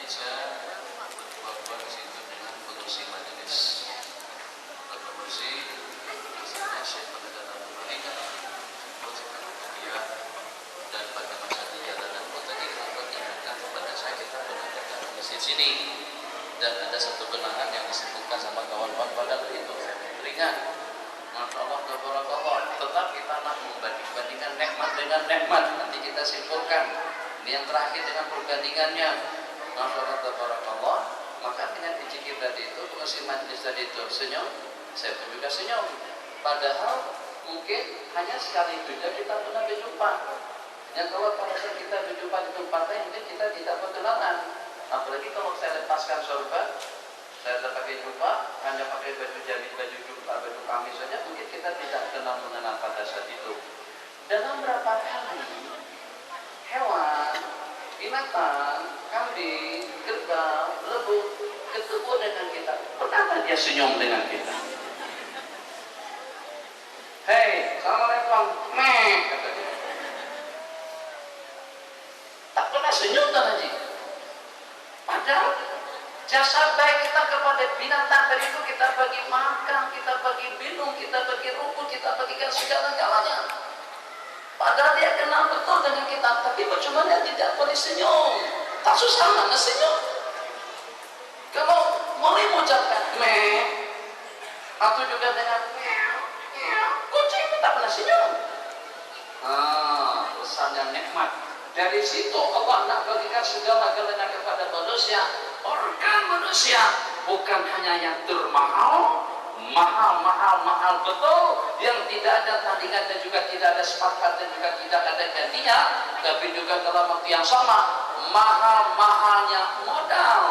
meja berdua-dua di situ dengan pengursi majelis. Pengursi misalnya Syekh Penegak Mereka dia dan pada masa jalanan kota kita ingatkan kepada saya kita mengadakan di sini dan ada satu kenangan yang disebutkan sama kawan-kawan pada itu ringan. Masya Allah, tabarakallah. Tetap kita nak membandingkan nikmat dengan nikmat. Nanti kita simpulkan. Ini yang terakhir dengan perbandingannya. Masya Allah, tabarakallah. Maka dengan izin tadi itu, pengisi majlis tadi itu senyum, saya pun juga senyum. Padahal mungkin hanya sekali saja kita pernah berjumpa. Yang kalau pada saat kita berjumpa di tempat lain, mungkin kita tidak berkenalan. Apalagi kalau saya lepaskan sorban, saya pakai jubah, hanya pakai baju jamit, baju jubah, baju kamis saja, mungkin kita tidak kenal mengenal pada saat itu. Dalam berapa kali hewan, binatang, kambing, kerbau, lembu ketemu dengan kita, pernah dia senyum dengan kita? Hei, assalamualaikum, meh, kata dia. Tak pernah senyum kan Haji? Padahal jasa baik kita kepada binatang tadi itu kita bagi makan, kita bagi minum, kita bagi rumput, kita bagikan segala-galanya. Padahal dia kenal betul dengan kita, tapi percuma dia tidak boleh senyum. Tak susah mana senyum. Kalau boleh mengucapkan meh, atau juga dengan kucing itu tak pernah senyum. Pesannya nikmat. Dari situ Allah nak bagikan segala-galanya kepada manusia. Organ manusia bukan hanya yang termahal, mahal betul, yang tidak ada tandingan dan juga tidak ada sepakat dan juga tidak ada gantinya, tapi juga dalam waktu yang sama mahal-mahalnya modal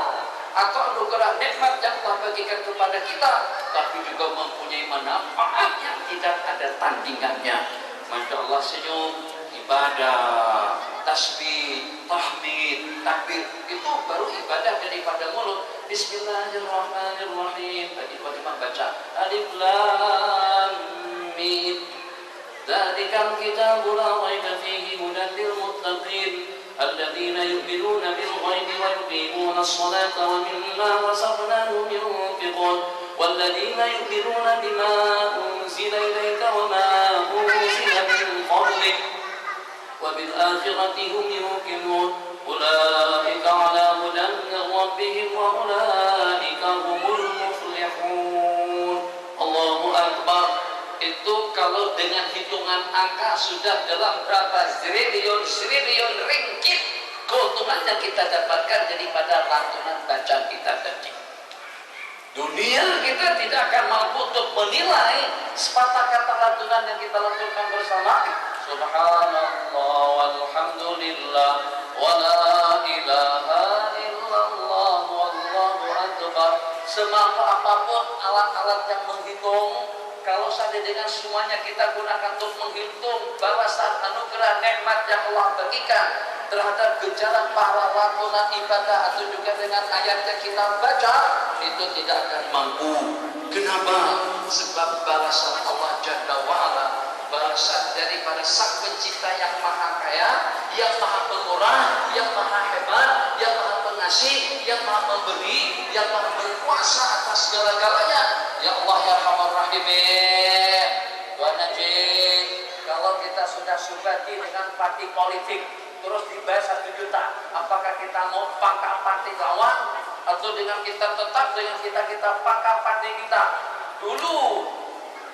atau anugerah nikmat yang telah bagikan kepada kita, tapi juga mempunyai manfaat yang tidak ada tandingannya. Masya Allah, senyum, ibadah, tasbih, tahmid, takbir, itu baru ibadah daripada mulut. Bismillahirrahmanirrahim. Tadi wajib baca alif lam mim. Dzalikal kitabu la raiba fihi hudan lil muttaqin alladzina yu'minuna bil ghaibi wa yuqimuna as-salata wa mimma razaqnahum yunfiqun walladzina yu'minuna bima unzila ilayka wa ma unzila min qablik wa bil akhirati hum yuqinun ulaika ala hudan min rabbihim wa ulaika humul muflihun. Allahu akbar. Itu kalau dengan hitungan angka sudah dalam berapa triliun ringgit keuntungan yang kita dapatkan daripada lantunan bacaan kita tadi. Dunia kita tidak akan mampu untuk menilai sepatah kata lantunan yang kita lantunkan bersama. Subhanallah walhamdulillah wa la ilaha illallah wallahu akbar. Semampu apapun alat-alat yang menghitung, kalau saja dengan semuanya kita gunakan untuk menghitung balasan anugerah nikmat yang Allah bagikan terhadap gejala pahala lantunan ibadah atau juga dengan ayat yang kita baca, itu tidak akan mampu. Kenapa? Sebab balasan Allah Jalla wa'ala, balasan daripada Sang Pencipta yang maha kaya, yang maha pemurah, yang maha hebat, yang maha pengasih, yang maha memberi, yang maha berkuasa atas segala-galanya. Ya Allah ya Rahman Rahimin. Tuan Najib, kalau kita sudah subati dengan parti politik terus dibayar 1 juta, apakah kita mau pangkal parti lawan atau dengan kita tetap dengan kita pangkal parti kita? Dulu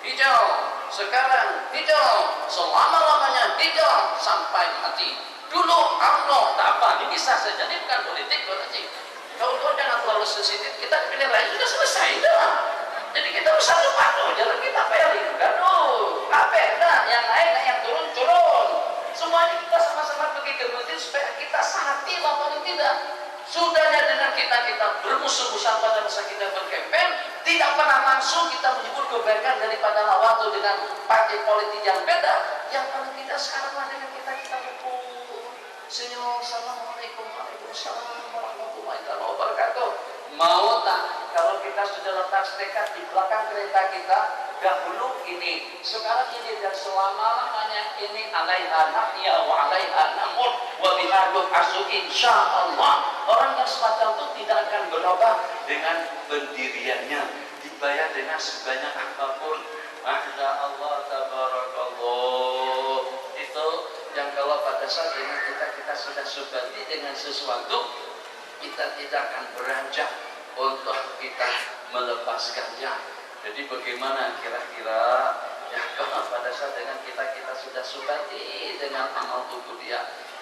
hijau, sekarang hijau, selama-lamanya hijau sampai mati. Dulu UMNO, tak apa, ini bisa saja, ini bukan politik. Kalau jangan terlalu sensitif, kita pilih lain sudah selesai dah. Jadi kita bersatu padu, jangan kita pilih gaduh, nah, yang naik, yang turun. Semuanya kita sama-sama pergi ke masjid supaya kita sehati lawan tidak. Sudahnya dengan kita bermusuh-musuhan pada masa kita berkempen, tidak pernah langsung kita menyebut kebaikan daripada lawan atau dengan partai politik yang beda. Yang paling tidak sekarang lah dengan kita berkumpul senyum, assalamualaikum warahmatullahi wabarakatuh. Mau tak kalau kita sudah letak sedekat di belakang kereta kita, dahulu ini, sekarang ini, dan selama-lamanya ini, alaiha nahya wa alaiha namut wa biha nub'atsu insyaallah. Orang yang semacam dengan pendiriannya, dibayar dengan sebanyak apapun. Masya Allah, tabarakallah. Itu yang kalau pada saat dengan kita sudah subati dengan sesuatu, kita tidak akan beranjak untuk kita melepaskannya. Jadi bagaimana kira-kira ya kalau pada saat dengan kita sudah subati dengan amal tubuh dia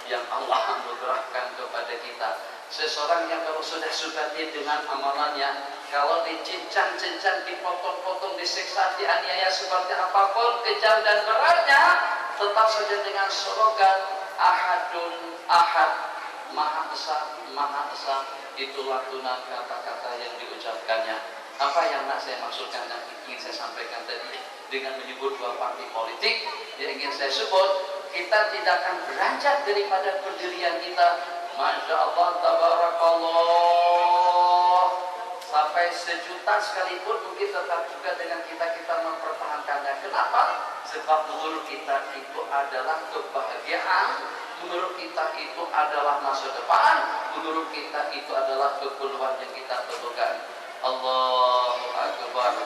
yang Allah anugerahkan kepada kita. Seseorang yang kalau sudah subati dengan amalannya, kalau dicincang-cincang, dipotong-potong, disiksa, dianiaya seperti apapun kejam dan beratnya, tetap saja dengan slogan Ahadun Ahad, Maha Esa, itulah tuna kata-kata yang diucapkannya. Apa yang nak saya maksudkan dan ingin saya sampaikan tadi dengan menyebut dua partai politik yang ingin saya sebut, kita tidak akan beranjak daripada pendirian kita. Masya Allah, tabarakallah, sampai sejuta sekalipun mungkin tetap juga dengan kita mempertahankannya. Kenapa? Sebab menurut kita itu adalah kebahagiaan, menurut kita itu adalah masa depan, menurut kita itu adalah keperluan yang kita perlukan. Allahu Akbar.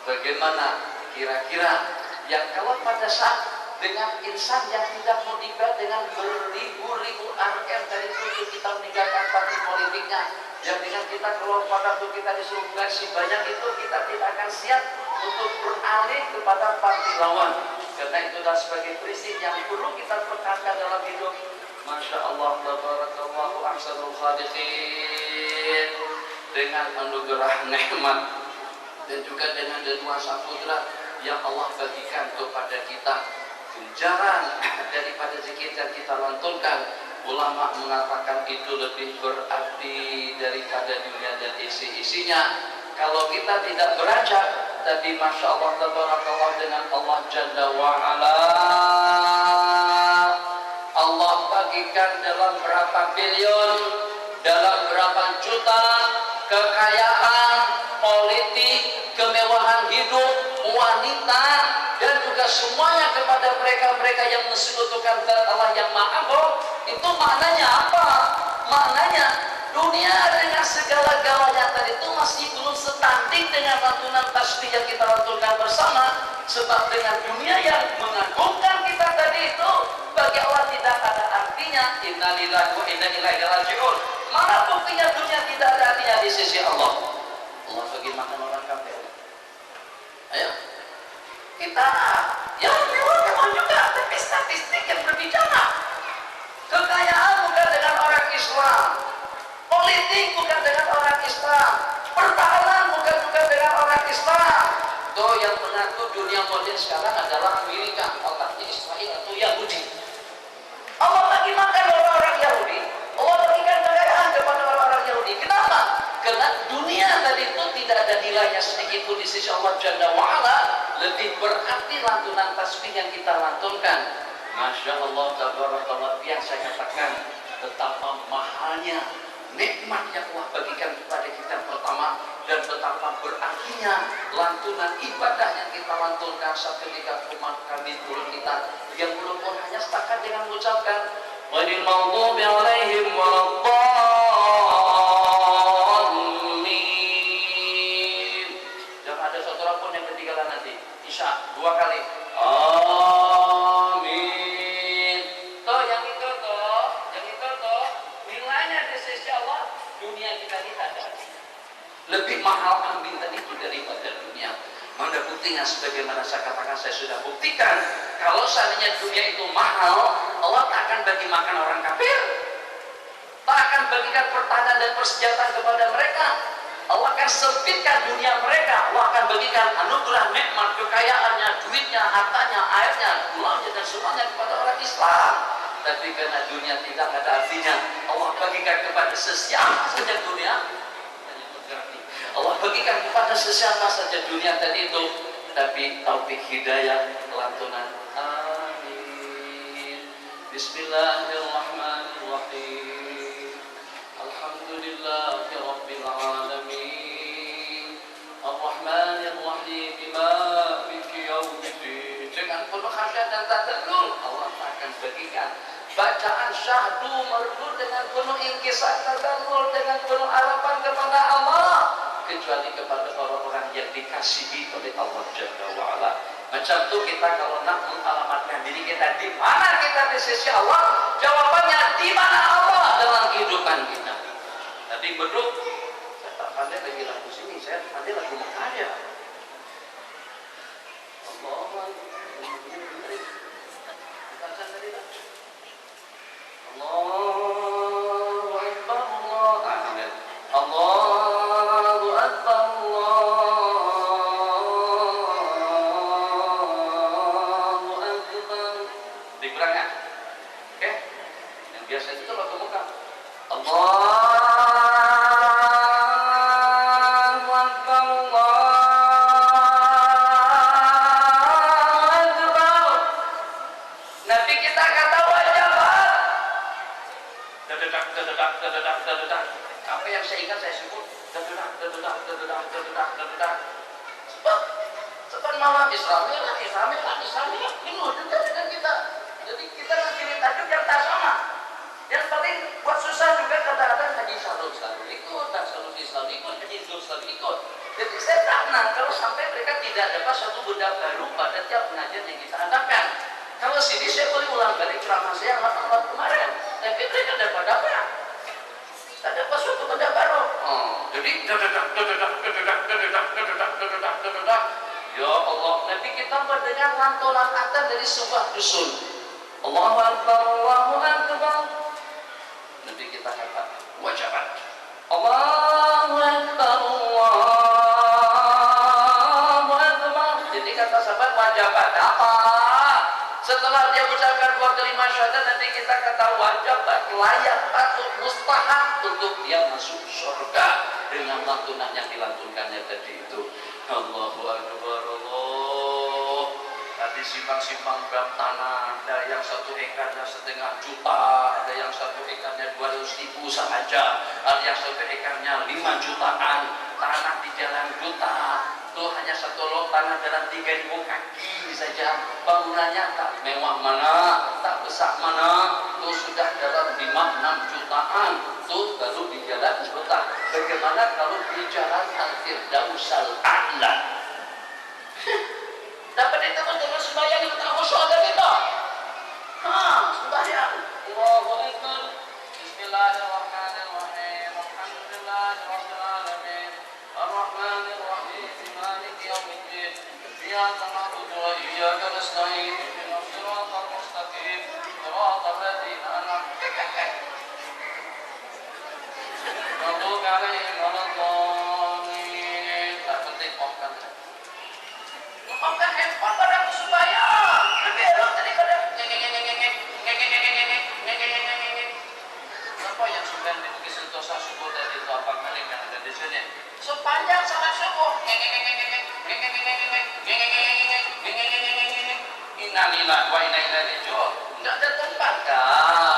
Bagaimana kira-kira yang kalau pada saat dengan insan yang tidak mau dibayar dengan beribu-ribu RM dari itu kita meninggalkan partai politiknya, yang dengan kita kalau pada waktu kita disuruh gaji banyak itu kita tidak akan siap untuk beralih kepada partai lawan, karena itu adalah sebagai prinsip yang perlu kita pertahankan dalam hidup. Masya Allah, tabarakallahu ahsanul khaliqin. Dengan anugerah nikmat dan juga dengan dua samudra yang Allah bagikan kepada kita, tunjaran daripada zikir yang kita lantunkan, ulama mengatakan itu lebih berarti daripada dunia dan isi-isinya. Kalau kita tidak beranjak, tapi Masya Allah, tabarakallah, dengan Allah Jalla wa'ala, Allah bagikan dalam berapa bilion, dalam berapa juta, kekayaan, politik, kemewahan hidup, wanita, dan juga semuanya kepada mereka-mereka yang mensekutukan zat Allah yang Maha Agung. Itu maknanya apa? Maknanya dunia dengan segala-galanya tadi itu masih belum setanding dengan lantunan tasbih yang kita lantunkan bersama. Sebab dengan dunia yang mengagumkan kita tadi itu bagi Allah tidak ada artinya. Innalillahi wa inna ilaihi raji'un. Mana buktinya dunia tidak ada artinya di sisi Allah? Allah bagi makan orang kafir. Ayo kita yang memang juga, tapi statistik yang berbicara. Kekayaan bukan dengan orang Islam, politik bukan dengan orang Islam, pertahanan bukan dengan orang Islam. Tuh yang mengaku dunia modern sekarang adalah Amerika, otaknya Israel atau Yahudi. Allah bagi makan orang-orang Yahudi, Allah bagikan kekayaan kepada orang-orang Yahudi. Kenapa? Karena dunia tadi itu tidak ada nilainya sedikit pun di sisi Allah Jalla wa'ala. Lebih berarti lantunan tasbih yang kita lantunkan. Masya Allah, tabarakallah, yang saya katakan betapa mahalnya nikmat yang Allah bagikan kepada kita pertama, dan betapa berartinya lantunan ibadah yang kita lantunkan saat ketika umat kami turun kita, yang belum pun hanya setakat dengan mengucapkan ghairil maghdubi alaihim waladdallin. Jangan ada satu orang pun yang ketinggalan nanti Isya 2 kali amin. Toh yang itu nilainya di sisi Allah dunia kita tidak ada. Lebih mahal amin tadi itu daripada dunia. Mana buktinya? Sebagaimana saya katakan, saya sudah buktikan kalau seandainya dunia itu mahal, Allah tak akan bagi makan orang kafir, tak akan bagikan pertahanan dan persenjataan kepada mereka. Allah akan sempitkan dunia mereka. Allah akan bagikan anugerah, nikmat, kekayaannya, duitnya, hartanya, airnya, gulanya, dan semuanya kepada orang Islam. Tapi karena dunia tidak ada artinya, Allah bagikan kepada sesiapa saja dunia. Allah bagikan kepada sesiapa saja dunia tadi itu. Tapi taufik hidayah, lantunan amin. Bismillahirrahmanirrahim. Alhamdulillahi Rabbil Alamin. Ar-Rahmanir-Rahim. Maliki yaumiddin. Dengan penuh khasyat dan tadabbur, Allah akan bagikan bacaan syahdu merdu dengan penuh inkisar tadabbur, dengan penuh harapan kepada Allah. kecuali kepada orang-orang yang dikasihi oleh Allah Jalla wa'ala. Macam itu kita kalau nak mengalamatkan diri kita di mana kita di sisi Allah, jawabannya di mana Allah dalam kehidupan kita. Tadi beduk, saya tak pandai lagi lagu sini, saya pandai lagu Mekah ya. Allah, Allahu Akbar, Allahu Akbar, Allahu Akbar. Dikurangkan, oke? Yang biasa itu lagu muka. Allahu Akbar, Allahu Akbar. Nabi kita kata wajabat. Dededak. Apa yang saya ingat saya sebut dededak. Sebab malam Islamiyah. Ini dengan kita. Jadi kita pilih tajuk yang tak sama. Yang paling buat susah juga kadang-kadang haji selalu ikut, dan selalu Islam ikut, haji selalu ikut. Jadi saya tak menang kalau sampai mereka tidak dapat satu benda baru pada tiap pengajian yang kita adakan. Kalau sini saya boleh ulang balik ceramah saya 8 tahun kemarin, tapi mereka dapat apa? Tak dapat suatu benda baru. Jadi ya Allah, nanti kita mendengar lantunan kata dari sebuah dusun. Allahu Akbar, Allahu Akbar. Nanti kita kata wajabat. Allahu Akbar, Allahu Akbar. Jadi kata sahabat wajabat apa? Setelah dia ucapkan dua kalimat syahadat, nanti kita kata wajabat, layak, patut, mustahak untuk dia masuk surga dengan lantunan yang dilantunkannya tadi itu. Allahu Akbar, Allah. Tadi simpang-simpang bab tanah, ada yang 1 ekarnya 1,5 juta, ada yang 1 ekarnya 200.000 saja, ada yang 1 ekarnya 5 jutaan, tanah di jalan juta. Itu hanya 1 lot tanah dalam 3.000 kaki saja. Bangunannya tak mewah mana, tak besar mana, itu sudah dalam 5-6 jutaan. Itu baru di jalan juta. Bagaimana kalau di jalan Al-Firdaus Al-A'la? Dapat itu dengan sembahyang kita tak khusyuk ada kita. Sembahyang. Allahu Akbar. Bismillahirrahmanirrahim. Alhamdulillahirabbil alamin. Ar-Rahmanir Rahim. Maliki yaumiddin. Iyyaka na'budu wa iyyaka nasta'in. Ihdinas siratal mustaqim. Siratal ladzina an'amta 'alaihim. Ghairil maghdubi 'alaihim. Tak penting kan. Ngomongkan handphone pada sembahyang. Lebih elok tadi pada apa yang sudah di Sentosa subuh tadi itu apa kali kan ada di sini. Sepanjang salat subuh. Innalillahi wa inna ilaihi raji'un. Enggak ada tempat kah?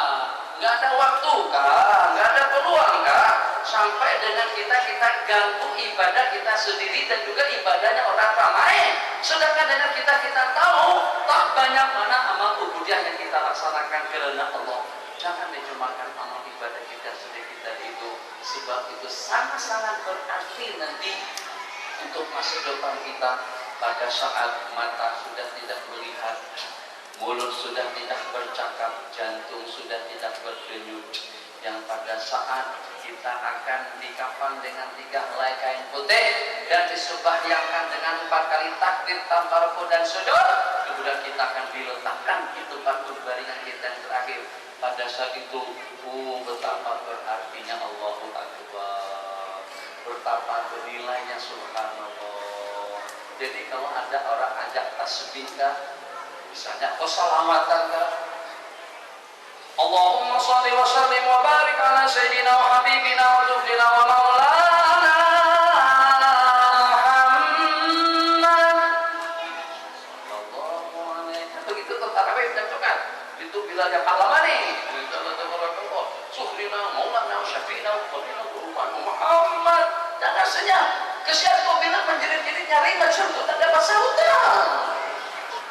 Enggak ada waktu kah? Enggak ada peluang kah? Sampai dengan kita ganggu ibadah kita sendiri dan juga ibadahnya orang ramai. Sedangkan dengan kita tahu tak banyak mana amal ubudiyah yang kita laksanakan karena Allah. Jangan dicemakan amal ibadah kita sendiri tadi itu, sebab itu sangat-sangat berarti nanti untuk masa depan kita. Pada saat mata sudah tidak melihat, mulut sudah tidak bercakap, jantung sudah tidak berdenyut, yang pada saat kita akan dikafan dengan 3 helai kain putih dan disubahyangkan dengan 4 kali takbir tanpa rukuk dan sujud, kemudian kita akan diletakkan di tempat berbaringan kita yang terakhir. Pada saat itu, betapa berartinya Allahu Akbar, betapa bernilainya subhanallah. Jadi kalau ada orang ajak tasbih kah, misalnya salawatan kah, Allahumma shalli wa sallim wa barik ala sayyidina wa habibina wa zuhdina wa maulana Muhammad sallallahu alaihi. Begitu tarawih tentukan. Itu bila ada palamani, itu Allah zuhdina maulana syafiina wa fadilna Muhammad dan rasanya kesian kau bilang menjerit-jerit nyari macam itu tak dapat sautan.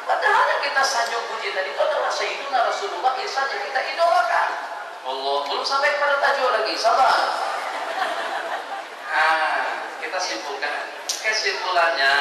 Padahal yang kita sanjung puji tadi itu adalah Sayyidina Rasulullah Isa yang kita idolakan. Allah belum sampai kepada tajuk lagi, sabar. Kita simpul kesimpulannya,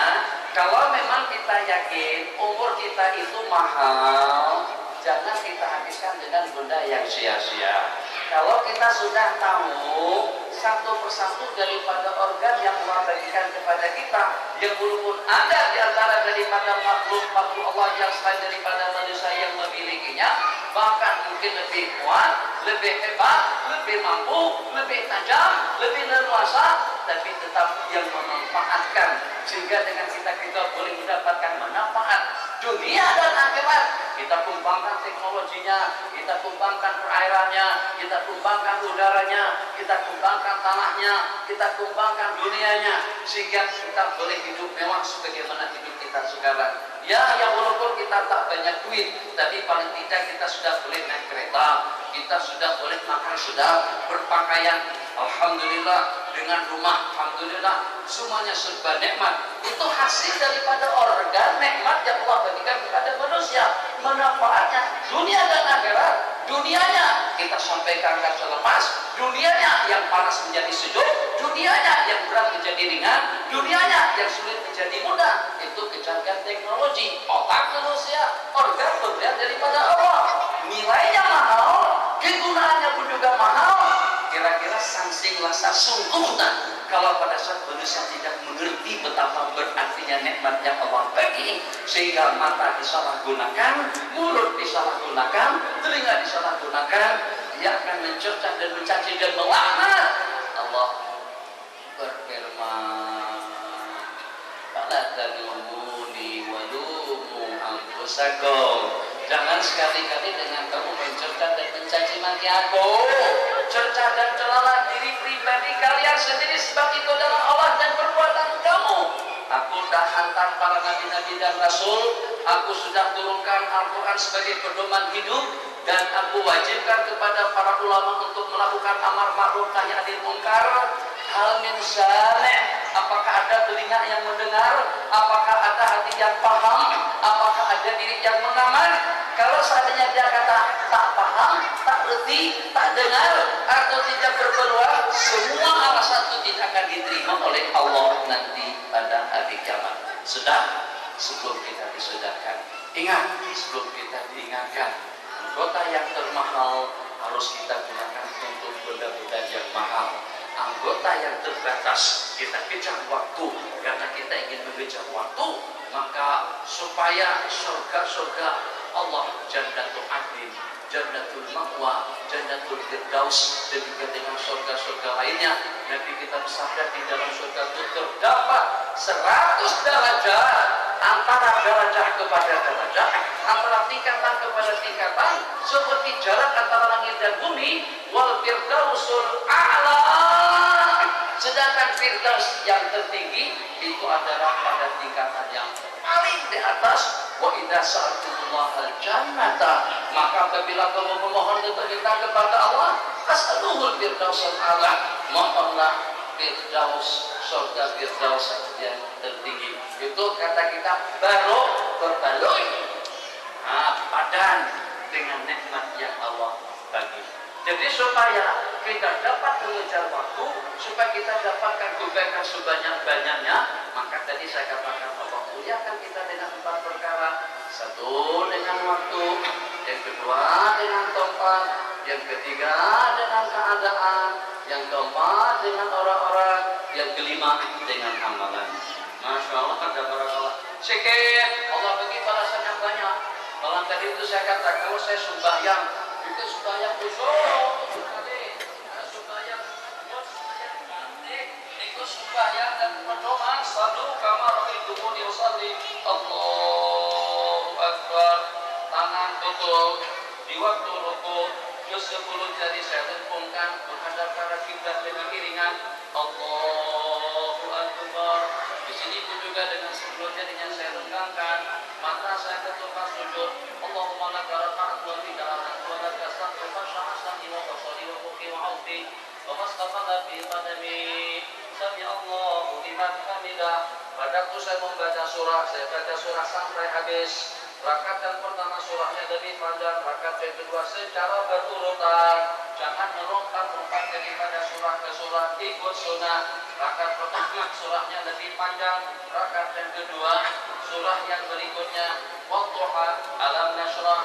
kalau memang kita yakin umur kita itu mahal, jangan kita habiskan dengan benda yang sia-sia. Kalau kita sudah tahu satu persatu daripada organ yang Allah bagikan kepada kita, yang walaupun ada di antara daripada makhluk Allah yang selain daripada manusia yang memilikinya, bahkan mungkin lebih kuat, lebih hebat, lebih mampu, lebih tajam, lebih leluasa, tapi tetap yang memanfaatkan, sehingga dengan kita boleh mendapatkan manfaat dunia dan akhirat. Kita kembangkan teknologinya, kita kembangkan perairannya, kita kembangkan udaranya, kita kembangkan tanahnya, kita kembangkan dunianya, sehingga kita boleh hidup mewah sebagaimana hidup kita sekarang. Ya, yang walaupun kita tak banyak duit, tapi paling tidak kita sudah boleh naik kereta, kita sudah boleh makan, sudah berpakaian, alhamdulillah, dengan rumah, alhamdulillah, semuanya serba nikmat. Itu hasil daripada organ nikmat yang Allah berikan kepada manusia. Manfaatnya dunia dan akhirat. Dunianya kita sampaikan selepas, dunianya yang panas menjadi sejuk, dunianya yang berat menjadi ringan, dunianya yang sulit menjadi mudah. Itu kecanggihan teknologi. Otak manusia, organ pemberian daripada Allah. Nilainya mahal, kegunaannya pun juga mahal. Kira-kira sangsing lasa sungguh tak kalau pada saat manusia tidak mengerti betapa berartinya nikmat yang Allah bagi, sehingga mata disalahgunakan, mulut disalahgunakan, telinga disalahgunakan, dia akan mencerca dan mencaci dan melaknat. Allah berfirman, "Fala talumuni walumu anfusakum." Jangan sekali-kali dengan kamu mencerca dan mencaci maki aku. Cerca dan celalah diri pribadi kalian sendiri, sebab itu adalah Allah dan perbuatan kamu. Aku dah hantar para nabi-nabi dan rasul. Aku sudah turunkan Al-Quran sebagai pedoman hidup, dan aku wajibkan kepada para ulama untuk melakukan amar ma'ruf nahi anil munkar. Hal min saleh, apakah ada telinga yang mendengar? Apakah ada hati yang paham? Apakah ada diri yang mengamal? Kalau seandainya dia kata tak paham, tak ngerti, tak dengar, atau tidak berpeluang, semua alasan itu tidak akan diterima oleh Allah nanti pada hari kiamat. Sedang sebelum kita disudahkan, ingat sebelum kita diingatkan, anggota yang termahal harus kita gunakan untuk benda-benda yang mahal. Anggota yang terbatas kita kejar waktu, karena kita ingin mengejar waktu, maka supaya surga-surga Allah, Jannatul Adnin, Jannatul Ma'wa, Jannatul Firdaus, dan juga dengan surga-surga lainnya, Nabi kita bersabda di dalam surga itu terdapat 100 derajat, antara derajat kepada derajat, antara tingkatan kepada tingkatan, seperti jarak antara langit dan bumi. Wal Firdausul A'la, sedangkan Firdaus yang tertinggi itu adalah pada tingkatan yang paling di atas. Wa idza sa'altumullahal jannata, maka apabila kamu memohon minta kepada Allah, fas'aluhul firdausul a'la, mohonlah firdaus, surga firdaus yang tertinggi. Itu kata kita baru berbaloi padan dengan nikmat yang Allah bagi. Jadi supaya kita dapat mengejar waktu, supaya kita dapatkan kebaikan sebanyak-banyaknya, maka tadi saya katakan Allah muliakan kita dengan 4 perkara. 1, dengan waktu, yang kedua dengan tempat, yang ketiga dengan keadaan, yang keempat dengan orang-orang, yang kelima dengan amalan. Masya Allah, ada barakallah. Sikit Allah bagi balasan yang banyak. Malam tadi itu saya katakan, kalau saya sembahyang, itu sembahyang khusyuk sekali, sembahyang cantik, itu sembahyang dan berdoa, sallu kama ra'aitumuni usalli. Allahu Akbar. Tangan tutup di waktu rukuk, terus 10 jari saya lempungkan menghadap ke arah kiblat dengan iringan Allahu Akbar. Di sini pun juga dengan 10 jarinya saya renggangkan, mata saya ketupat sujud. Allahumma laka raka'at wa bika amantu wa laka astaghfiru fa sya'asani wa qasari wa buki wa 'aufi wa mastaqala fi qadami. Sami Allahu liman hamidah. Pada pada waktu saya membaca surah, saya baca surah sampai habis. Rakaat yang pertama surahnya lebih panjang, rakaat yang kedua secara berurutan. Jangan melompat-lompat daripada surah ke surah, ikut sunnah. Rakaat pertama surahnya lebih panjang, rakaat yang kedua surah yang berikutnya Wadduha, alam nasrah,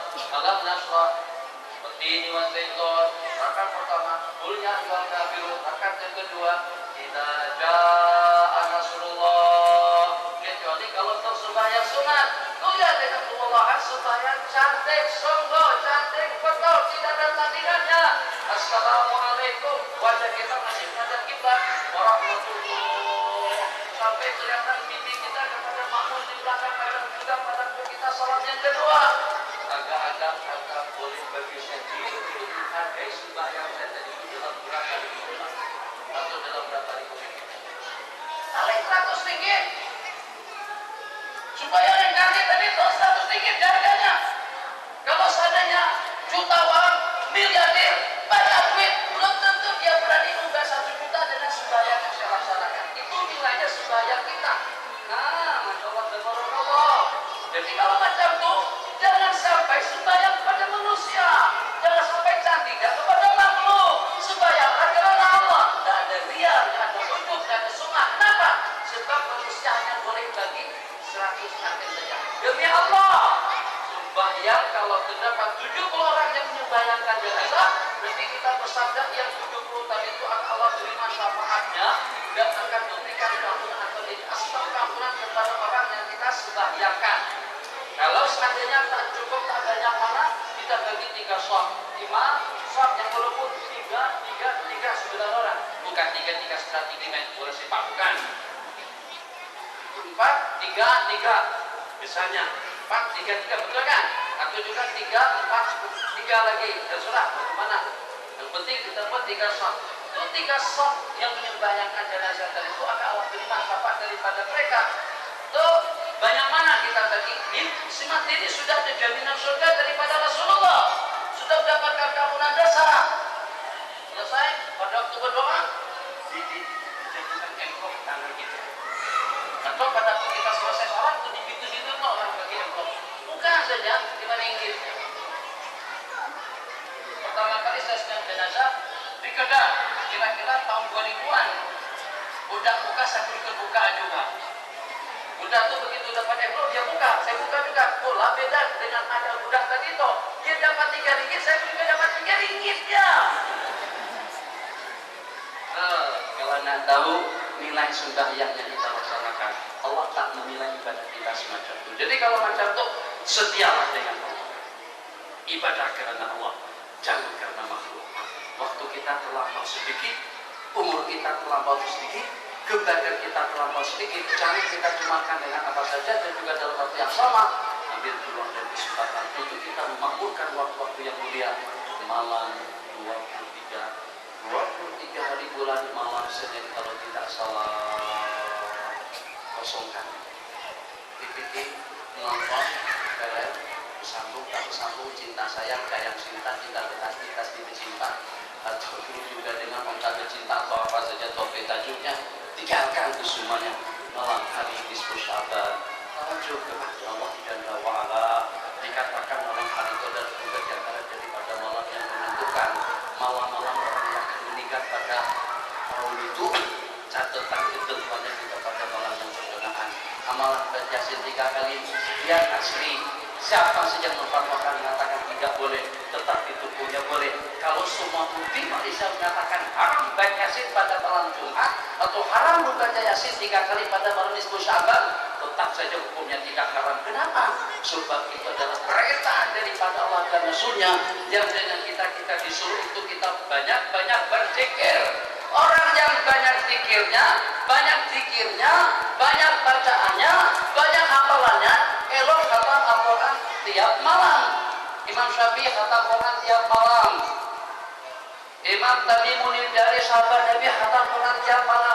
Watini wazaitun. Rakaat pertama Qul ya ayyuhal kafirun, rakaat yang kedua Idza jaa nasrullah. Kecuali kalau tersembahyang sunat, ya dengan Allah supaya cantik, sungguh cantik, betul, tidak ada tandingannya. Assalamualaikum, wajah kita masih menghadap kiblat, warahmatullah, sampai kelihatan pipi kita kepada makmum di belakang, kadang juga pada kita salat yang kedua. Agak-agak kata boleh bagi saya diri untuk menghargai sembahyang saya tadi itu dalam berapa ribu atau dalam berapa ribu paling 100 ringgit. Supaya yang ganti tadi itu 100 ringgit harganya. Kalau seandainya jutawan, miliarder, banyak duit, belum tentu dia berani unggah 1 juta dengan sembahyang yang saya laksanakan. Itu nilainya sembahyang kita. Nah, Masya Allah, Tabarakallah. Jadi kalau macam itu, jangan sampai sembahyang kepada manusia, jangan sampai cantikkan kepada makhluk. Sembahyang karena Allah, tidak ada riya, tidak ada ujub, tidak ada sum'ah. Kenapa? Sebab manusia hanya boleh bagi 100 angin saja. Demi Allah, sembahyang kalau terdapat 70 orang yang menyembahyangkan jenazah, nanti kita bersabda yang 70 tadi itu akan Allah terima syafaatnya dan akan memberikan ampunan atau ampunan kepada orang yang kita sembahyangkan. Kalau seandainya tak cukup, tak banyak mana, kita bagi 3 shaf. 5 shaf yang walaupun 3 9 orang, bukan 3 strategi main bola sepak, bukan. 4 3 misalnya 4 3 betul kan? Atau juga 3 4 3 lagi, terserah bagaimana. Yang penting kita buat 3 shaf. Itu 3 shaf yang menyembahyangkan jenazah tadi itu akan Allah terima syafaat daripada mereka. Tuh banyak mana kita bagi? Si mati ini sudah ada jaminan surga daripada Rasulullah, sudah mendapatkan keampunan dosa. Selesai pada waktu berdoa dijadikan engkau tangan kita. Atau pada waktu kita selesai sholat itu di pintu-pintu orang bagi engkau. Bukan saja 5 ringgit. Pertama kali saya sedang jenazah di Kedah, kira-kira tahun 2000-an. Udah buka, saya ikut buka juga. Udah tuh begitu dapat envelope dia buka, saya buka juga. Oh lah beda dengan ada budak tadi itu. Dia dapat 3 ringgit, saya juga dapat 3 ringgit ya. Kalau nak tahu nilai sembahyang yang kita laksanakan, Allah tak menilai ibadah kita semacam itu. Jadi kalau macam itu, setialah dengan Allah. Ibadah karena Allah, jangan karena makhluk. Waktu kita terlampau sedikit, umur kita terlampau sedikit, kebaikan kita terlampau sedikit, jangan kita cemakan dengan apa saja dan juga dalam waktu yang sama. Ambil peluang dan kesempatan untuk kita memakmurkan waktu-waktu yang mulia. Malam 23 hari bulan malam Senin kalau tidak salah, kosongkan PPT nonton film bersambung tak bersambung, cinta sayang sayang cinta, cinta bekas cinta, atau juga dengan onta cinta atau apa saja topik tajuknya, tinggalkan itu semuanya. Malam hari nisfu Sya'ban, tawajuh kepada Allah Jalla wa Ala. Dikatakan malam hari itu adalah bagian daripada malam yang menentukan. Malam-malam orang yang akan meninggal pada tahun itu, catatan ketentuannya juga pada malam yang berkenaan. Amalan baca Yasin 3 kali yang asli. Siapa saja yang memfatwakan mengatakan tidak boleh, tetapi tubuhnya boleh. Kalau semua bukti bisa mengatakan haram baca Yasin pada malam Jumat atau haram membaca Yasin 3 kali pada malam nisfu Sya'ban, tetap saja hukumnya tidak haram. Kenapa? Sebab itu adalah perintah daripada Allah dan Rasulnya, yang dengan kita disuruh itu kita banyak-banyak berzikir. Orang yang banyak zikirnya, banyak bacaannya, banyak hafalannya, elok khatam Al-Quran tiap malam. Imam Syafi'i khatam Quran tiap malam. Imam Tamimun dari sahabat Nabi khatam Quran tiap malam.